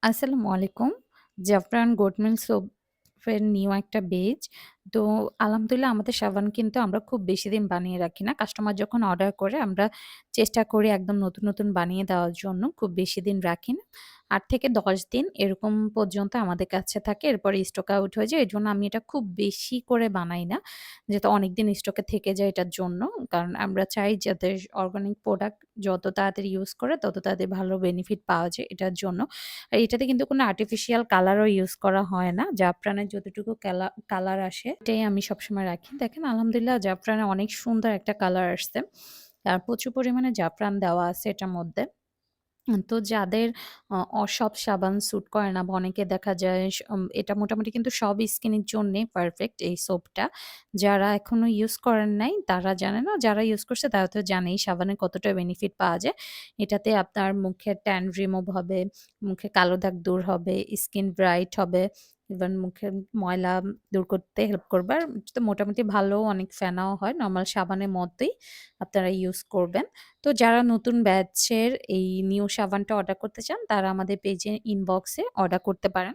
আসসালামু আলাইকুম। জাফরান গোট মিল্ক সোপের নিউ একটা বেচ। তো আলহামদুলিল্লাহ আমাদের সাবান কিন্তু আমরা খুব বেশিদিন বানিয়ে রাখি না। কাস্টমার যখন অর্ডার করে আমরা চেষ্টা করি একদম নতুন, নতুন বানিয়ে দেওয়ার জন্য। খুব বেশিদিন রাখি না। ৮ থেকে ১০ দিন এরকম পর্যন্ত আমাদের কাছে থাকে। এরপরে স্টক আউট হয়ে যায়। এজন্য আমি এটা খুব বেশি করে বানাই না। যাতে অনেকদিন স্টকে থেকে যায় এটার জন্য। কারণ আমরা চাই যাতে অর্গানিক প্রোডাক্ট যত তাড়াতাড়ি ইউজ করে তত তাড়াতাড়ি ভালো বেনিফিট পাওয়া যায় এটার জন্য। আর এটাতে কিন্তু কোনো আর্টিফিশিয়াল কালারও ইউজ করা হয় না। জাফরানের যতটুকু কালার আসে এটাই আমি সবসময় রাখি। দেখেন আলহামদুলিল্লাহ জাফরানের অনেক সুন্দর একটা কালার আসছে। আর প্রচুর পরিমাণে জাফরান দেওয়া আছে এটার মধ্যে। তো যাদের সব সাবান স্যুট করে না বা অনেকে দেখা যায় এটা মোটামুটি কিন্তু সব স্কিনের জন্যে পারফেক্ট এই সোপটা। যারা এখনো ইউজ করেন নাই তারা জানে না, যারা ইউজ করছে তারা তো জানেই সাবানের কতটা বেনিফিট পাওয়া যায়। এটাতে আপনার মুখের ট্যান রিমুভ হবে, মুখে কালো দাগ দূর হবে, স্কিন ব্রাইট হবে, ইভেন মুখের ময়লা দূর করতে হেল্প করবে। আর তো মোটামুটি ভালো অনেক ফেনাও হয়। নরমাল সাবানের মতোই আপনারা ইউজ করবেন। তো যারা নতুন ব্যাচের এই নিউ সাবানটা অর্ডার করতে চান তারা আমাদের পেজে ইনবক্সে অর্ডার করতে পারেন।